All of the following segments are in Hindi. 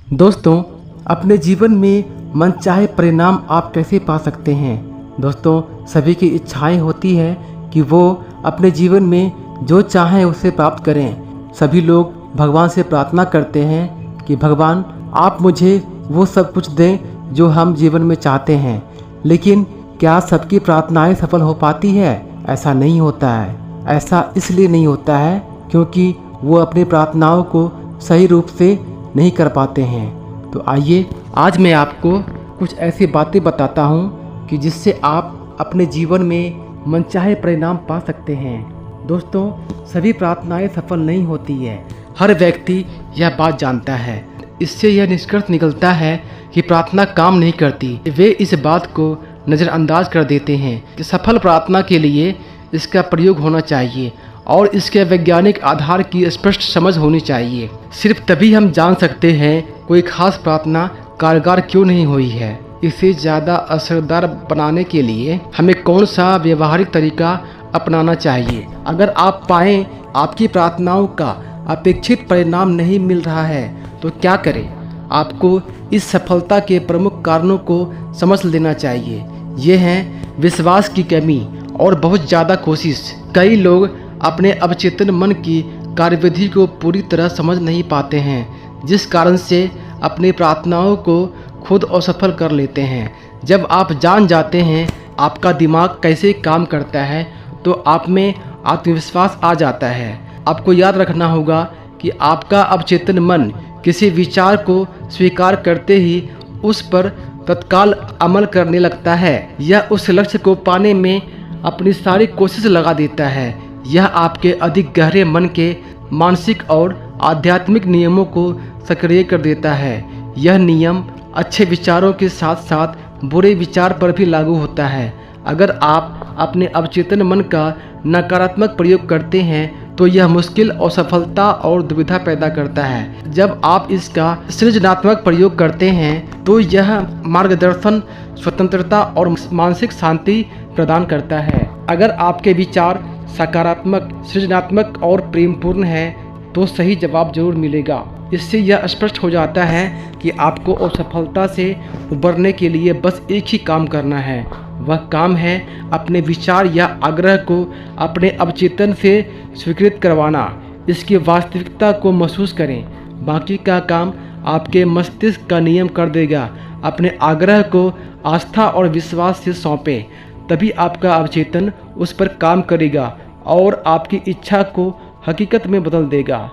दोस्तों, अपने जीवन में मनचाहे परिणाम आप कैसे पा सकते हैं। दोस्तों, सभी की इच्छाएं होती है कि वो अपने जीवन में जो चाहें उसे प्राप्त करें। सभी लोग भगवान से प्रार्थना करते हैं कि भगवान आप मुझे वो सब कुछ दें जो हम जीवन में चाहते हैं। लेकिन क्या सबकी प्रार्थनाएं सफल हो पाती है? ऐसा नहीं होता है। ऐसा इसलिए नहीं होता है क्योंकि वो अपनी प्रार्थनाओं को सही रूप से नहीं कर पाते हैं। तो आइए आज मैं आपको कुछ ऐसी बातें बताता हूँ कि जिससे आप अपने जीवन में मनचाहे परिणाम पा सकते हैं। दोस्तों, सभी प्रार्थनाएं सफल नहीं होती है। हर व्यक्ति यह बात जानता है। इससे यह निष्कर्ष निकलता है कि प्रार्थना काम नहीं करती। वे इस बात को नज़रअंदाज कर देते हैं कि सफल प्रार्थना के लिए इसका प्रयोग होना चाहिए और इसके वैज्ञानिक आधार की स्पष्ट समझ होनी चाहिए। सिर्फ तभी हम जान सकते हैं कोई खास प्रार्थना कारगर क्यों नहीं हुई है। इसे ज़्यादा असरदार बनाने के लिए हमें कौन सा व्यवहारिक तरीका अपनाना चाहिए। अगर आप पाएं आपकी प्रार्थनाओं का अपेक्षित परिणाम नहीं मिल रहा है तो क्या करें? आपको इस सफलता के प्रमुख कारणों को समझ लेना चाहिए। ये हैं विश्वास की कमी और बहुत ज़्यादा कोशिश। कई लोग अपने अवचेतन मन की कार्यविधि को पूरी तरह समझ नहीं पाते हैं, जिस कारण से अपनी प्रार्थनाओं को खुद असफल कर लेते हैं। जब आप जान जाते हैं आपका दिमाग कैसे काम करता है तो आप में आत्मविश्वास आ जाता है। आपको याद रखना होगा कि आपका अवचेतन मन किसी विचार को स्वीकार करते ही उस पर तत्काल अमल करने लगता है। यह उस लक्ष्य को पाने में अपनी सारी कोशिश लगा देता है। यह आपके अधिक गहरे मन के मानसिक और आध्यात्मिक नियमों को सक्रिय कर देता है। यह नियम अच्छे विचारों के साथ साथ बुरे विचार पर भी लागू होता है। अगर आप अपने अवचेतन मन का नकारात्मक प्रयोग करते हैं तो यह मुश्किल, असफलता और दुविधा पैदा करता है। जब आप इसका सृजनात्मक प्रयोग करते हैं तो यह मार्गदर्शन, स्वतंत्रता और मानसिक शांति प्रदान करता है। अगर आपके विचार सकारात्मक, सृजनात्मक और प्रेमपूर्ण है तो सही जवाब जरूर मिलेगा। इससे यह स्पष्ट हो जाता है कि आपको असफलता से उबरने के लिए बस एक ही काम करना है। वह काम है अपने विचार या आग्रह को अपने अवचेतन से स्वीकृत करवाना। इसकी वास्तविकता को महसूस करें। बाकी का काम आपके मस्तिष्क का नियम कर देगा। अपने आग्रह को आस्था और विश्वास से सौंपें, तभी आपका अवचेतन उस पर काम करेगा और आपकी इच्छा को हकीकत में बदल देगा।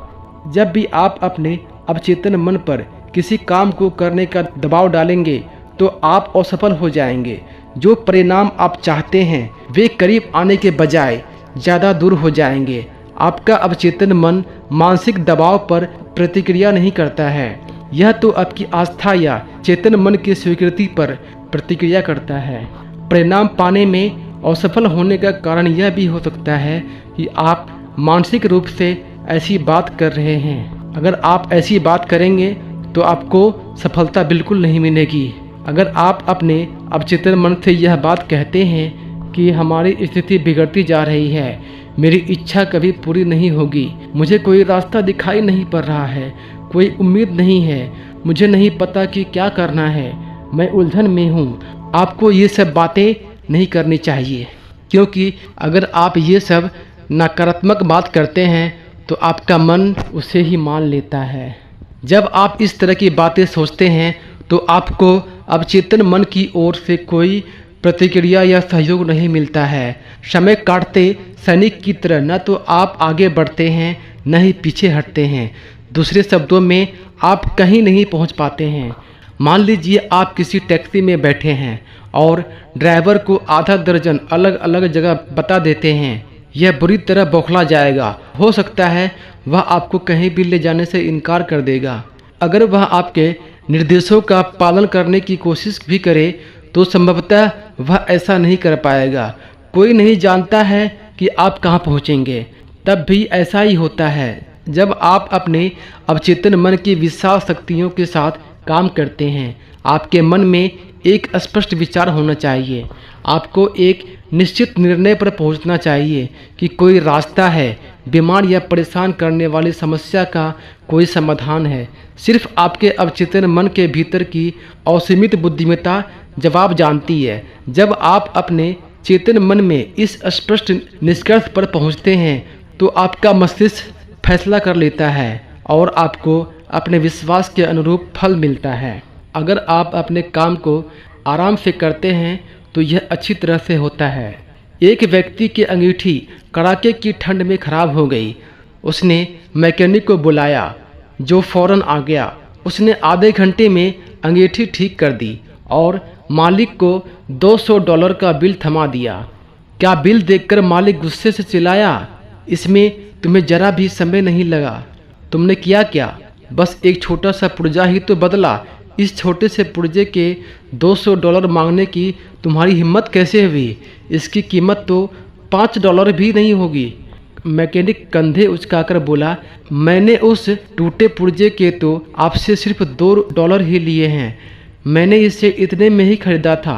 जब भी आप अपने अवचेतन मन पर किसी काम को करने का दबाव डालेंगे तो आप असफल हो जाएंगे। जो परिणाम आप चाहते हैं वे करीब आने के बजाय ज़्यादा दूर हो जाएंगे। आपका अवचेतन मन मानसिक दबाव पर प्रतिक्रिया नहीं करता है। यह तो आपकी आस्था या चेतन मन की स्वीकृति पर प्रतिक्रिया करता है। परिणाम पाने में असफल होने का कारण यह भी हो सकता है कि आप मानसिक रूप से ऐसी बात कर रहे हैं। अगर आप ऐसी बात करेंगे तो आपको सफलता बिल्कुल नहीं मिलेगी। अगर आप अपने अवचेतन मन से यह बात कहते हैं कि हमारी स्थिति बिगड़ती जा रही है, मेरी इच्छा कभी पूरी नहीं होगी, मुझे कोई रास्ता दिखाई नहीं पड़ रहा है, कोई उम्मीद नहीं है, मुझे नहीं पता कि क्या करना है, मैं उलझन में हूँ, आपको ये सब बातें नहीं करनी चाहिए। क्योंकि अगर आप ये सब नकारात्मक बात करते हैं तो आपका मन उसे ही मान लेता है। जब आप इस तरह की बातें सोचते हैं तो आपको अवचेतन मन की ओर से कोई प्रतिक्रिया या सहयोग नहीं मिलता है। समय काटते सैनिक की तरह न तो आप आगे बढ़ते हैं न ही पीछे हटते हैं। दूसरे शब्दों में आप कहीं नहीं पहुंच पाते हैं। मान लीजिए आप किसी टैक्सी में बैठे हैं और ड्राइवर को आधा दर्जन अलग अलग जगह बता देते हैं। यह बुरी तरह बौखला जाएगा। हो सकता है वह आपको कहीं भी ले जाने से इनकार कर देगा। अगर वह आपके निर्देशों का पालन करने की कोशिश भी करे तो संभवतः वह ऐसा नहीं कर पाएगा। कोई नहीं जानता है कि आप कहाँ पहुँचेंगे। तब भी ऐसा ही होता है। जब आप अपने अवचेतन मन की विशाल शक्तियों के साथ काम करते हैं, आपके मन में एक स्पष्ट विचार होना चाहिए। आपको एक निश्चित निर्णय पर पहुंचना चाहिए कि कोई रास्ता है बीमार या परेशान करने वाली समस्या का कोई समाधान है। सिर्फ आपके अवचेतन मन के भीतर की असीमित बुद्धिमत्ता जवाब जानती है। जब आप अपने चेतन मन में इस स्पष्ट निष्कर्ष पर पहुंचते हैं तो आपका मस्तिष्क फैसला कर लेता है और आपको अपने विश्वास के अनुरूप फल मिलता है। अगर आप अपने काम को आराम से करते हैं तो यह अच्छी तरह से होता है। एक व्यक्ति की अंगूठी कड़ाके की ठंड में खराब हो गई। उसने मैकेनिक को बुलाया जो फौरन आ गया। उसने आधे घंटे में अंगूठी ठीक कर दी और मालिक को $200 का बिल थमा दिया। क्या बिल देखकर मालिक गुस्से से चिल्लाया, इसमें तुम्हें जरा भी समय नहीं लगा, तुमने किया क्या? बस एक छोटा सा पुर्जा ही तो बदला। इस छोटे से पुर्जे के $200 मांगने की तुम्हारी हिम्मत कैसे हुई? इसकी कीमत तो $5 भी नहीं होगी। मैकेनिक कंधे उचकाकर बोला, मैंने उस टूटे पुर्जे के तो आपसे सिर्फ $2 ही लिए हैं। मैंने इसे इतने में ही खरीदा था।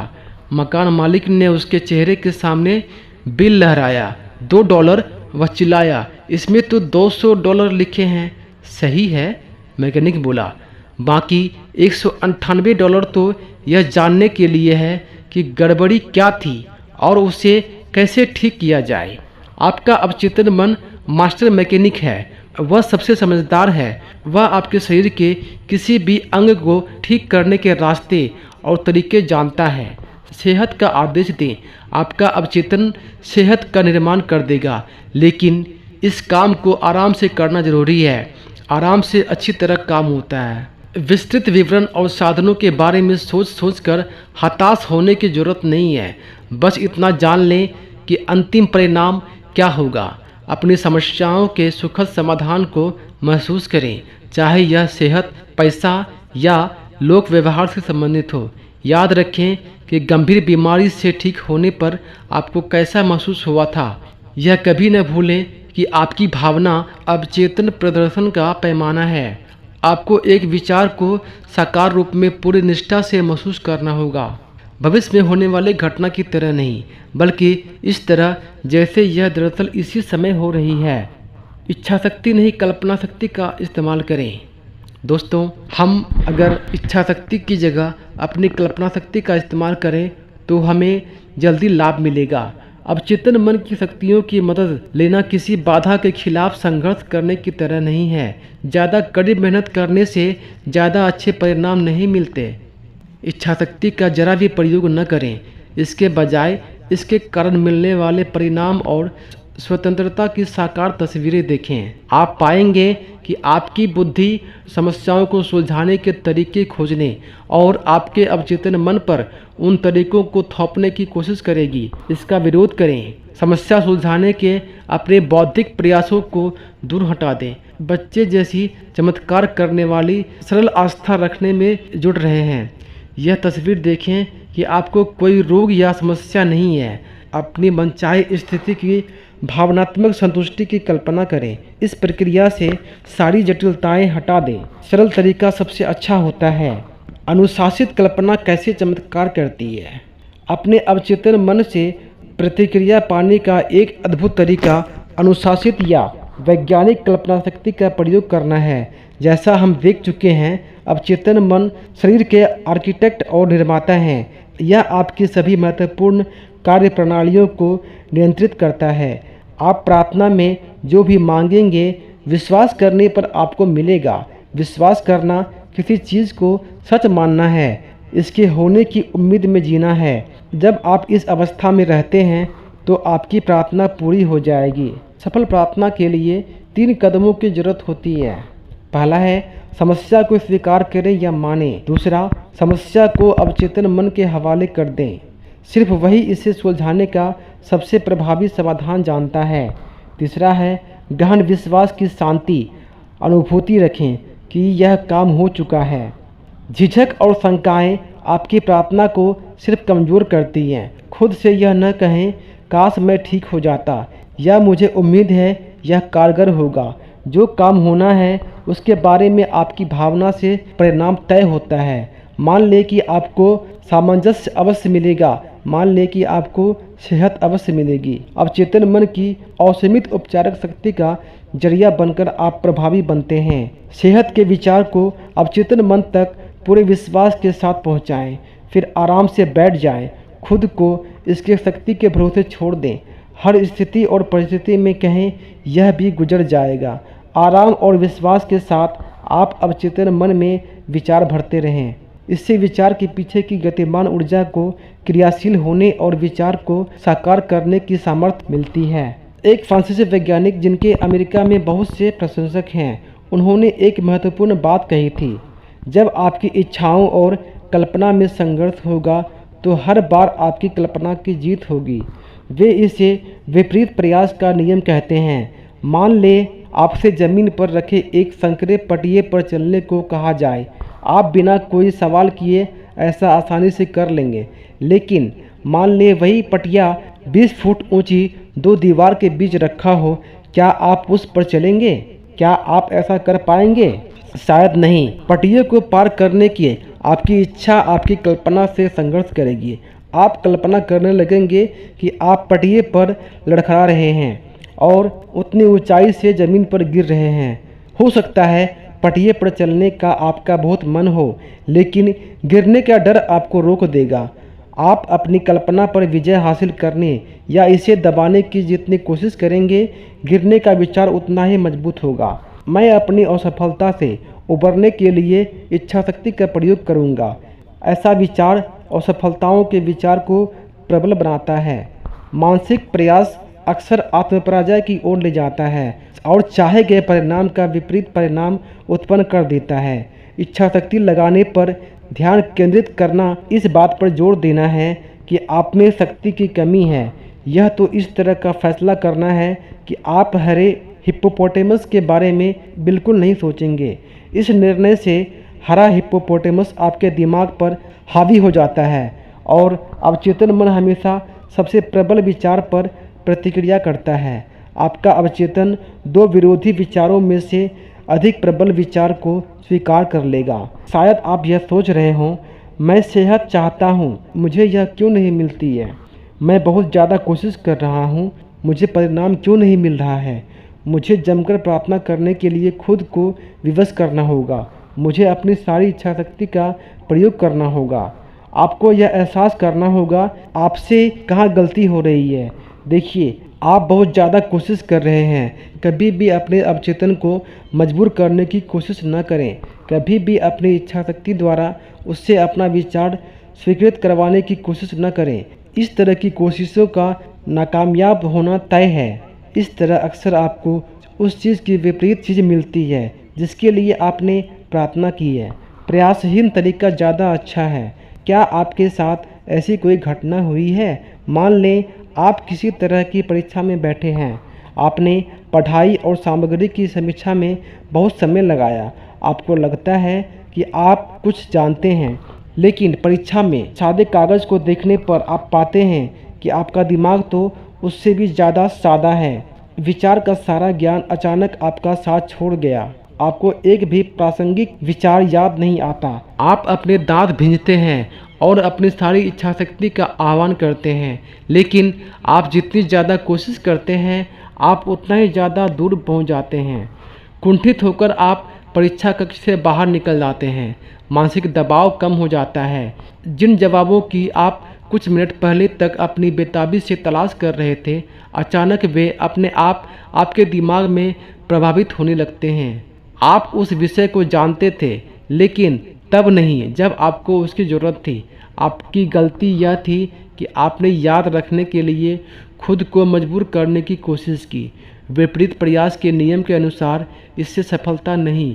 मकान मालिक ने उसके चेहरे के सामने बिल लहराया। $2? वह चिल्लाया, इसमें तो $200 लिखे हैं। सही है, मैकेनिक बोला, बाकी $198 तो यह जानने के लिए है कि गड़बड़ी क्या थी और उसे कैसे ठीक किया जाए। आपका अवचेतन मन मास्टर मैकेनिक है। वह सबसे समझदार है। वह आपके शरीर के किसी भी अंग को ठीक करने के रास्ते और तरीके जानता है। सेहत का आदेश दें, आपका अवचेतन सेहत का निर्माण कर देगा, लेकिन इस काम को आराम से करना जरूरी है। आराम से अच्छी तरह काम होता है। विस्तृत विवरण और साधनों के बारे में सोच कर हताश होने की जरूरत नहीं है। बस इतना जान लें कि अंतिम परिणाम क्या होगा। अपनी समस्याओं के सुखद समाधान को महसूस करें, चाहे यह सेहत, पैसा या लोक व्यवहार से संबंधित हो। याद रखें कि गंभीर बीमारी से ठीक होने पर आपको कैसा महसूस हुआ था। यह कभी न भूलें कि आपकी भावना अवचेतन प्रदर्शन का पैमाना है। आपको एक विचार को साकार रूप में पूरी निष्ठा से महसूस करना होगा। भविष्य में होने वाले घटना की तरह नहीं, बल्कि इस तरह जैसे यह दरअसल इसी समय हो रही है। इच्छा शक्ति नहीं, कल्पना शक्ति का इस्तेमाल करें। दोस्तों, हम अगर इच्छा शक्ति की जगह अपनी कल्पना शक्ति का इस्तेमाल करें तो हमें जल्दी लाभ मिलेगा। अवचेतन मन की शक्तियों की मदद लेना किसी बाधा के खिलाफ संघर्ष करने की तरह नहीं है। ज़्यादा कड़ी मेहनत करने से ज़्यादा अच्छे परिणाम नहीं मिलते। इच्छा शक्ति का जरा भी प्रयोग न करें, इसके बजाय इसके कारण मिलने वाले परिणाम और स्वतंत्रता की साकार तस्वीरें देखें। आप पाएंगे कि आपकी बुद्धि समस्याओं को सुलझाने के तरीके खोजने और आपके अवचेतन मन पर उन तरीकों को थोपने की कोशिश करेगी। इसका विरोध करें। समस्या सुलझाने के अपने बौद्धिक प्रयासों को दूर हटा दें। बच्चे जैसी चमत्कार करने वाली सरल आस्था रखने में जुट रहे हैं। यह तस्वीर देखें कि आपको कोई रोग या समस्या नहीं है। अपनी मनचाही स्थिति की भावनात्मक संतुष्टि की कल्पना करें। इस प्रक्रिया से सारी जटिलताएं हटा दें। सरल तरीका सबसे अच्छा होता है। अनुशासित कल्पना कैसे चमत्कार करती है। अपने अवचेतन मन से प्रतिक्रिया पाने का एक अद्भुत तरीका अनुशासित या वैज्ञानिक कल्पना शक्ति का प्रयोग करना है। जैसा हम देख चुके हैं, अवचेतन मन शरीर के आर्किटेक्ट और निर्माता हैं। यह आपकी सभी महत्वपूर्ण कार्य प्रणालियों को नियंत्रित करता है। आप प्रार्थना में जो भी मांगेंगे, विश्वास करने पर आपको मिलेगा। विश्वास करना किसी चीज़ को सच मानना है, इसके होने की उम्मीद में जीना है। जब आप इस अवस्था में रहते हैं तो आपकी प्रार्थना पूरी हो जाएगी। सफल प्रार्थना के लिए 3 कदमों की जरूरत होती है। पहला है, समस्या को स्वीकार करें या मानें। दूसरा, समस्या को अवचेतन मन के हवाले कर दें। सिर्फ वही इसे सुलझाने का सबसे प्रभावी समाधान जानता है। तीसरा है, गहन विश्वास की शांति अनुभूति रखें कि यह काम हो चुका है। झिझक और शंकाएं आपकी प्रार्थना को सिर्फ कमज़ोर करती हैं। खुद से यह न कहें, काश मैं ठीक हो जाता, या मुझे उम्मीद है यह कारगर होगा। जो काम होना है उसके बारे में आपकी भावना से परिणाम तय होता है। मान लें कि आपको सामंजस्य अवश्य मिलेगा, मान लें कि आपको सेहत अवश्य मिलेगी। अवचेतन मन की असीमित उपचारक शक्ति का जरिया बनकर आप प्रभावी बनते हैं। सेहत के विचार को अवचेतन मन तक पूरे विश्वास के साथ पहुंचाएं, फिर आराम से बैठ जाएं। खुद को इसके शक्ति के भरोसे छोड़ दें। हर स्थिति और परिस्थिति में कहें, यह भी गुजर जाएगा। आराम और विश्वास के साथ आप अवचेतन मन में विचार भरते रहें। इससे विचार के पीछे की गतिमान ऊर्जा को क्रियाशील होने और विचार को साकार करने की सामर्थ्य मिलती है। एक फ्रांसीसी वैज्ञानिक जिनके अमेरिका में बहुत से प्रशंसक हैं, उन्होंने एक महत्वपूर्ण बात कही थी, जब आपकी इच्छाओं और कल्पना में संघर्ष होगा तो हर बार आपकी कल्पना की जीत होगी। वे इसे विपरीत प्रयास का नियम कहते हैं। मान लें आपसे ज़मीन पर रखे एक संकरे पटिए पर चलने को कहा जाए। आप बिना कोई सवाल किए ऐसा आसानी से कर लेंगे। लेकिन मान लें वही पटिया 20 फुट ऊंची 2 दीवार के बीच रखा हो, क्या आप उस पर चलेंगे? क्या आप ऐसा कर पाएंगे? शायद नहीं। पटिए को पार करने की आपकी इच्छा आपकी कल्पना से संघर्ष करेगी। आप कल्पना करने लगेंगे कि आप पटिए पर लड़खड़ा रहे हैं और उतनी ऊंचाई से ज़मीन पर गिर रहे हैं। हो सकता है पटिए पर चलने का आपका बहुत मन हो, लेकिन गिरने का डर आपको रोक देगा। आप अपनी कल्पना पर विजय हासिल करने या इसे दबाने की जितनी कोशिश करेंगे, गिरने का विचार उतना ही मजबूत होगा। मैं अपनी असफलता से उबरने के लिए इच्छा शक्ति का प्रयोग करूंगा। ऐसा विचार असफलताओं के विचार को प्रबल बनाता है। मानसिक प्रयास अक्सर आत्मपराजय की ओर ले जाता है और चाहे गए परिणाम का विपरीत परिणाम उत्पन्न कर देता है। इच्छा शक्ति लगाने पर ध्यान केंद्रित करना इस बात पर जोर देना है कि आप में शक्ति की कमी है। यह तो इस तरह का फैसला करना है कि आप हरे हिप्पोपोटेमस के बारे में बिल्कुल नहीं सोचेंगे। इस निर्णय से हरा हिप्पोपोटेमस आपके दिमाग पर हावी हो जाता है और अवचेतन मन हमेशा सबसे प्रबल विचार पर प्रतिक्रिया करता है। आपका अवचेतन 2 विरोधी विचारों में से अधिक प्रबल विचार को स्वीकार कर लेगा। शायद आप यह सोच रहे हों, मैं सेहत चाहता हूँ, मुझे यह क्यों नहीं मिलती है? मैं बहुत ज़्यादा कोशिश कर रहा हूँ, मुझे परिणाम क्यों नहीं मिल रहा है? मुझे जमकर प्रार्थना करने के लिए खुद को विवश करना होगा। मुझे अपनी सारी इच्छा शक्ति का प्रयोग करना होगा। आपको यह एहसास करना होगा आपसे कहाँ गलती हो रही है। देखिए, आप बहुत ज़्यादा कोशिश कर रहे हैं। कभी भी अपने अवचेतन को मजबूर करने की कोशिश न करें। कभी भी अपनी इच्छा शक्ति द्वारा उससे अपना विचार स्वीकृत करवाने की कोशिश न करें। इस तरह की कोशिशों का नाकामयाब होना तय है। इस तरह अक्सर आपको उस चीज़ की विपरीत चीज़ मिलती है जिसके लिए आपने प्रार्थना की है। प्रयासहीन तरीका ज़्यादा अच्छा है। क्या आपके साथ ऐसी कोई घटना हुई है? मान लें आप किसी तरह की परीक्षा में बैठे हैं। आपने पढ़ाई और सामग्री की समीक्षा में बहुत समय लगाया। आपको लगता है कि आप कुछ जानते हैं, लेकिन परीक्षा में सादे कागज़ को देखने पर आप पाते हैं कि आपका दिमाग तो उससे भी ज़्यादा सादा है। विचार का सारा ज्ञान अचानक आपका साथ छोड़ गया। आपको एक भी प्रासंगिक विचार याद नहीं आता। आप अपने दांत भींजते हैं और अपनी सारी इच्छा शक्ति का आह्वान करते हैं, लेकिन आप जितनी ज़्यादा कोशिश करते हैं, आप उतना ही ज़्यादा दूर पहुंच जाते हैं। कुंठित होकर आप परीक्षा कक्ष से बाहर निकल जाते हैं। मानसिक दबाव कम हो जाता है। जिन जवाबों की आप कुछ मिनट पहले तक अपनी बेताबी से तलाश कर रहे थे, अचानक वे अपने आप आपके दिमाग में प्रभावित होने लगते हैं। आप उस विषय को जानते थे, लेकिन तब नहीं जब आपको उसकी ज़रूरत थी। आपकी गलती यह थी कि आपने याद रखने के लिए खुद को मजबूर करने की कोशिश की। विपरीत प्रयास के नियम के अनुसार इससे सफलता नहीं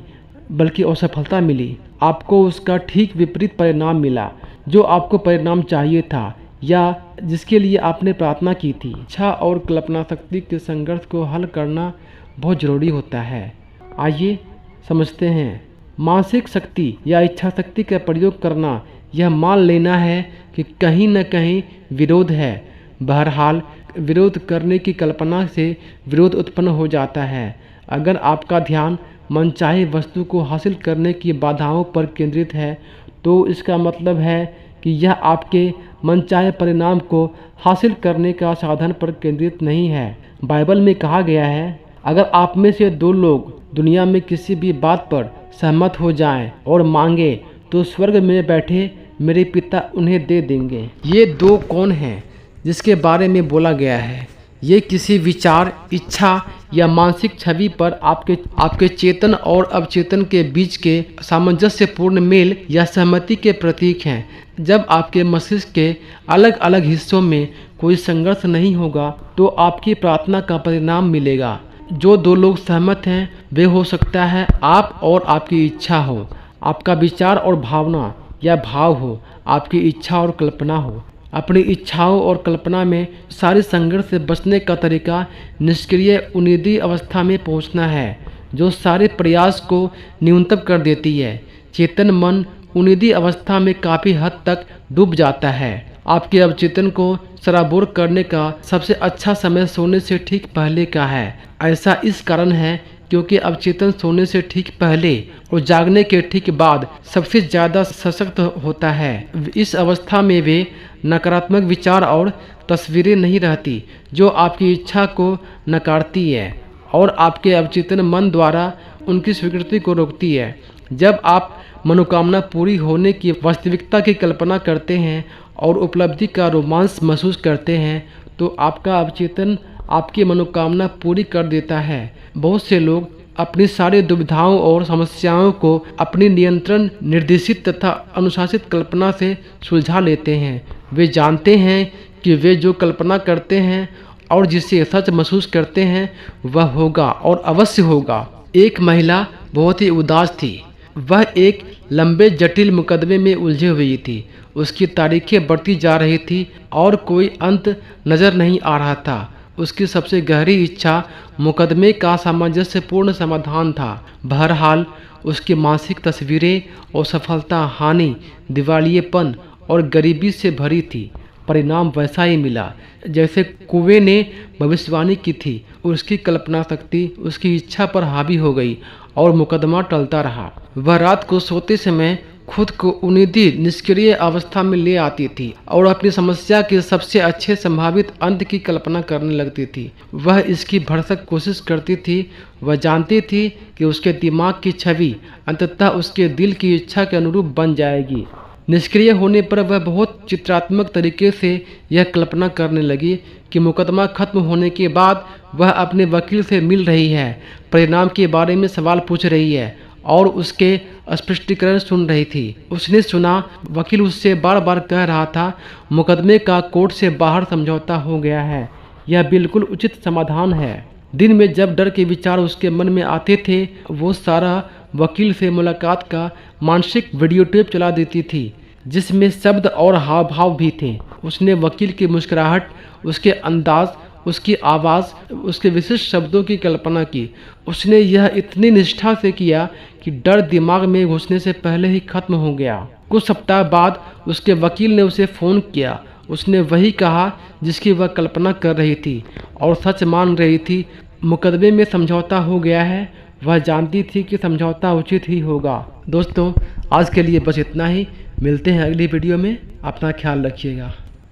बल्कि असफलता मिली। आपको उसका ठीक विपरीत परिणाम मिला। जो आपको परिणाम चाहिए था या जिसके लिए आपने प्रार्थना की थी। इच्छा और कल्पना शक्ति के संघर्ष को हल करना बहुत ज़रूरी होता है। आइए समझते हैं। मानसिक शक्ति या इच्छा शक्ति का प्रयोग करना यह मान लेना है कि कहीं न कहीं विरोध है। बहरहाल विरोध करने की कल्पना से विरोध उत्पन्न हो जाता है। अगर आपका ध्यान मनचाही वस्तु को हासिल करने की बाधाओं पर केंद्रित है, तो इसका मतलब है कि यह आपके मनचाहे परिणाम को हासिल करने का साधन पर केंद्रित नहीं है। बाइबल में कहा गया है, अगर आप में से दो लोग दुनिया में किसी भी बात पर सहमत हो जाएं और मांगे तो स्वर्ग में बैठे मेरे पिता उन्हें दे देंगे। ये दो कौन हैं जिसके बारे में बोला गया है? ये किसी विचार, इच्छा या मानसिक छवि पर आपके चेतन और अवचेतन के बीच के सामंजस्यपूर्ण मेल या सहमति के प्रतीक हैं। जब आपके मस्तिष्क के अलग अलग हिस्सों में कोई संघर्ष नहीं होगा तो आपकी प्रार्थना का परिणाम मिलेगा। जो दो लोग सहमत हैं वे हो सकता है आप और आपकी इच्छा हो, आपका विचार और भावना या भाव हो, आपकी इच्छा और कल्पना हो। अपनी इच्छाओं और कल्पना में सारी संघर्ष से बचने का तरीका निष्क्रिय उन्नीदी अवस्था में पहुंचना है, जो सारे प्रयास को न्यूनतम कर देती है। चेतन मन उन्नीदी अवस्था में काफ़ी हद तक डूब जाता है। आपके अवचेतन को सराबोर करने का सबसे अच्छा समय सोने से ठीक पहले का है। ऐसा इस कारण है क्योंकि अवचेतन सोने से ठीक पहले और जागने के ठीक बाद सबसे ज़्यादा सशक्त होता है। इस अवस्था में वे नकारात्मक विचार और तस्वीरें नहीं रहती जो आपकी इच्छा को नकारती है और आपके अवचेतन मन द्वारा उनकी स्वीकृति को रोकती है। जब आप मनोकामना पूरी होने की वास्तविकता की कल्पना करते हैं और उपलब्धि का रोमांस महसूस करते हैं तो आपका अवचेतन आपकी मनोकामना पूरी कर देता है। बहुत से लोग अपनी सारी दुविधाओं और समस्याओं को अपनी नियंत्रण, निर्देशित तथा अनुशासित कल्पना से सुलझा लेते हैं। वे जानते हैं कि वे जो कल्पना करते हैं और जिसे सच महसूस करते हैं वह होगा और अवश्य होगा। एक महिला बहुत ही उदास थी। वह एक लंबे जटिल मुकदमे में उलझी हुई थी। उसकी तारीखें बढ़ती जा रही थी और कोई अंत नज़र नहीं आ रहा था। उसकी सबसे गहरी इच्छा मुकदमे का सामंजस्यपूर्ण समाधान था। बहरहाल उसकी मानसिक तस्वीरें और सफलता, हानि, दिवालियेपन और गरीबी से भरी थी। परिणाम वैसा ही मिला जैसे कुएं ने भविष्यवाणी की थी। उसकी कल्पना शक्ति उसकी इच्छा पर हावी हो गई और मुकदमा टलता रहा। वह रात को सोते समय खुद को उन्नीदी निष्क्रिय अवस्था में ले आती थी और अपनी समस्या के सबसे अच्छे संभावित अंत की कल्पना करने लगती थी। वह इसकी भरसक कोशिश करती थी। वह जानती थी कि उसके दिमाग की छवि अंततः उसके दिल की इच्छा के अनुरूप बन जाएगी। निष्क्रिय होने पर वह बहुत चित्रात्मक तरीके से यह कल्पना करने लगी कि मुकदमा खत्म होने के बाद वह अपने वकील से मिल रही है, परिणाम के बारे में सवाल पूछ रही है और उसके स्पष्टीकरण सुन रही थी। उसने सुना वकील उससे बार बार कह रहा था, मुकदमे का कोर्ट से बाहर समझौता हो गया है, यह बिल्कुल उचित समाधान है। दिन में जब डर के विचार उसके मन में आते थे वो सारा वकील से मुलाकात का मानसिक वीडियो टेप चला देती थी जिसमें शब्द और हाव भाव भी थे। उसने वकील की मुस्कुराहट, उसके अंदाज, उसकी आवाज़, उसके विशिष्ट शब्दों की कल्पना की। उसने यह इतनी निष्ठा से किया कि डर दिमाग में घुसने से पहले ही खत्म हो गया। कुछ सप्ताह बाद उसके वकील ने उसे फ़ोन किया। उसने वही कहा जिसकी वह कल्पना कर रही थी और सच मान रही थी। मुकदमे में समझौता हो गया है। वह जानती थी कि समझौता उचित ही होगा। दोस्तों, आज के लिए बस इतना ही। मिलते हैं अगली वीडियो में। अपना ख्याल रखिएगा।